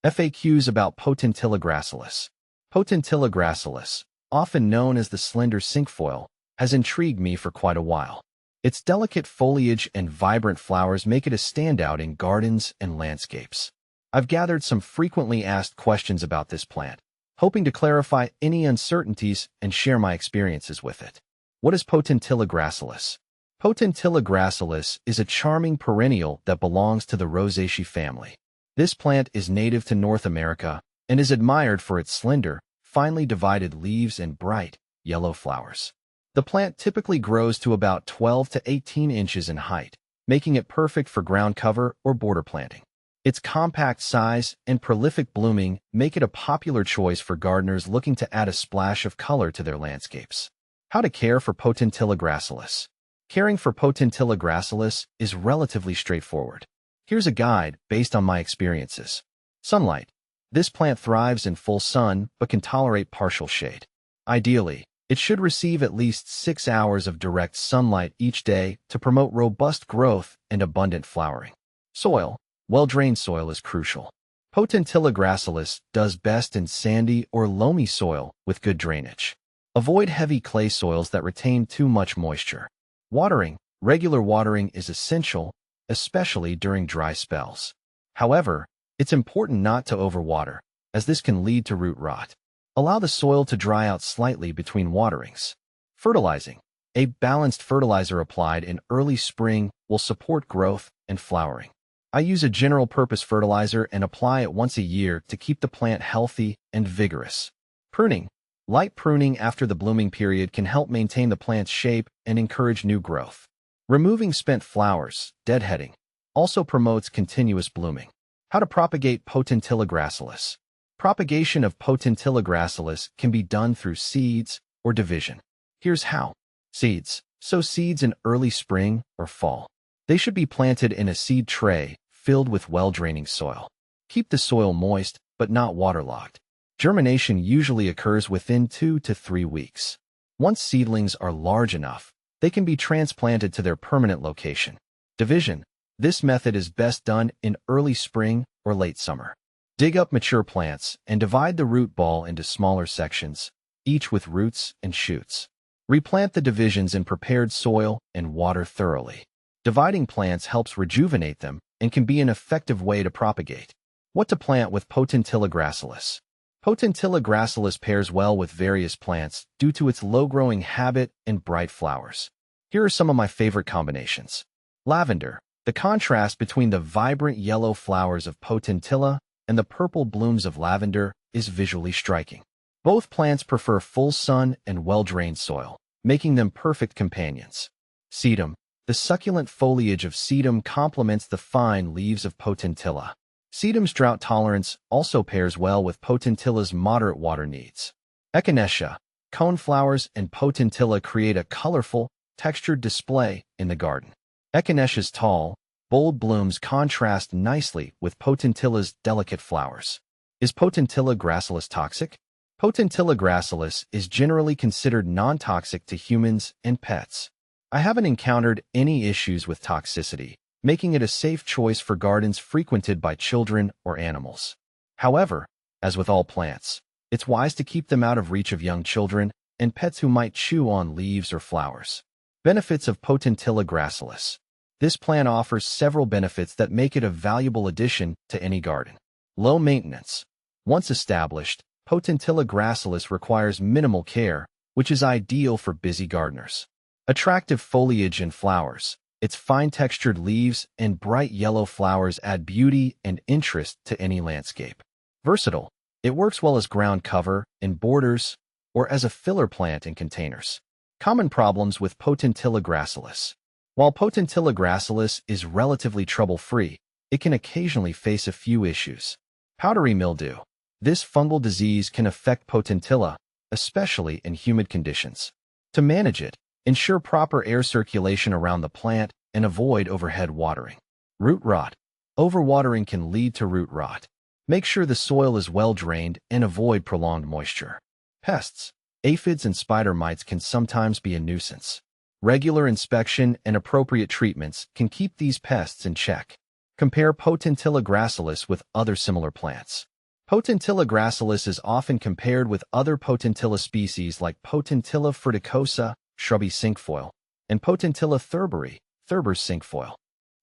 FAQs about Potentilla gracilis. Potentilla gracilis, often known as the slender cinquefoil, has intrigued me for quite a while. Its delicate foliage and vibrant flowers make it a standout in gardens and landscapes. I've gathered some frequently asked questions about this plant, hoping to clarify any uncertainties and share my experiences with it. What is Potentilla gracilis? Potentilla gracilis is a charming perennial that belongs to the Rosaceae family. This plant is native to North America and is admired for its slender, finely divided leaves and bright, yellow flowers. The plant typically grows to about 12 to 18 inches in height, making it perfect for ground cover or border planting. Its compact size and prolific blooming make it a popular choice for gardeners looking to add a splash of color to their landscapes. How to care for Potentilla gracilis. Caring for Potentilla gracilis is relatively straightforward. Here's a guide based on my experiences. Sunlight. This plant thrives in full sun but can tolerate partial shade. Ideally, it should receive at least 6 hours of direct sunlight each day to promote robust growth and abundant flowering. Soil. Well-drained soil is crucial. Potentilla gracilis does best in sandy or loamy soil with good drainage. Avoid heavy clay soils that retain too much moisture. Watering. Regular watering is essential, especially during dry spells. However, it's important not to overwater, as this can lead to root rot. Allow the soil to dry out slightly between waterings. Fertilizing. A balanced fertilizer applied in early spring will support growth and flowering. I use a general-purpose fertilizer and apply it once a year to keep the plant healthy and vigorous. Pruning. Light pruning after the blooming period can help maintain the plant's shape and encourage new growth. Removing spent flowers, deadheading, also promotes continuous blooming. How to propagate Potentilla gracilis. Propagation of Potentilla gracilis can be done through seeds or division. Here's how. Seeds. Sow seeds in early spring or fall. They should be planted in a seed tray filled with well-draining soil. Keep the soil moist but not waterlogged. Germination usually occurs within 2 to 3 weeks. Once seedlings are large enough, they can be transplanted to their permanent location. Division. This method is best done in early spring or late summer. Dig up mature plants and divide the root ball into smaller sections, each with roots and shoots. Replant the divisions in prepared soil and water thoroughly. Dividing plants helps rejuvenate them and can be an effective way to propagate. What to plant with Potentilla gracilis. Potentilla gracilis pairs well with various plants due to its low-growing habit and bright flowers. Here are some of my favorite combinations. Lavender. The contrast between the vibrant yellow flowers of Potentilla and the purple blooms of lavender is visually striking. Both plants prefer full sun and well-drained soil, making them perfect companions. Sedum. The succulent foliage of sedum complements the fine leaves of Potentilla. Sedum's drought tolerance also pairs well with Potentilla's moderate water needs. Echinacea. Coneflowers and Potentilla create a colorful, textured display in the garden. Echinacea's tall, bold blooms contrast nicely with Potentilla's delicate flowers. Is Potentilla gracilis toxic? Potentilla gracilis is generally considered non-toxic to humans and pets. I haven't encountered any issues with toxicity, making it a safe choice for gardens frequented by children or animals. However, as with all plants, it's wise to keep them out of reach of young children and pets who might chew on leaves or flowers. Benefits of Potentilla gracilis. This plant offers several benefits that make it a valuable addition to any garden. Low maintenance. Once established, Potentilla gracilis requires minimal care, which is ideal for busy gardeners. Attractive foliage and flowers. Its fine-textured leaves and bright yellow flowers add beauty and interest to any landscape. Versatile. It works well as ground cover, in borders, or as a filler plant in containers. Common problems with Potentilla gracilis. While Potentilla gracilis is relatively trouble-free, it can occasionally face a few issues. Powdery mildew. This fungal disease can affect Potentilla, especially in humid conditions. To manage it, ensure proper air circulation around the plant and avoid overhead watering. Root rot. Overwatering can lead to root rot. Make sure the soil is well drained and avoid prolonged moisture. Pests. Aphids and spider mites can sometimes be a nuisance. Regular inspection and appropriate treatments can keep these pests in check. Compare Potentilla gracilis with other similar plants. Potentilla gracilis is often compared with other Potentilla species like Potentilla fruticosa, shrubby cinquefoil, and Potentilla thurberi, Thurber's cinquefoil.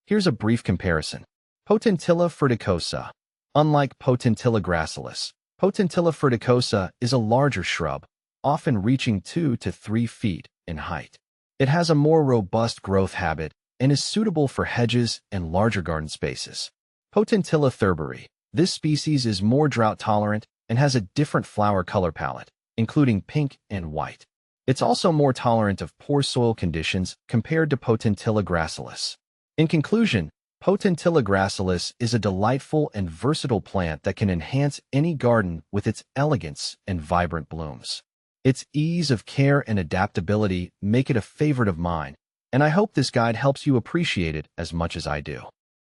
Here's a brief comparison. Potentilla fruticosa. Unlike Potentilla gracilis, Potentilla fruticosa is a larger shrub, often reaching 2 to 3 feet in height. It has a more robust growth habit and is suitable for hedges and larger garden spaces. Potentilla thurberi. This species is more drought-tolerant and has a different flower color palette, including pink and white. It's also more tolerant of poor soil conditions compared to Potentilla gracilis. In conclusion, Potentilla gracilis is a delightful and versatile plant that can enhance any garden with its elegance and vibrant blooms. Its ease of care and adaptability make it a favorite of mine, and I hope this guide helps you appreciate it as much as I do.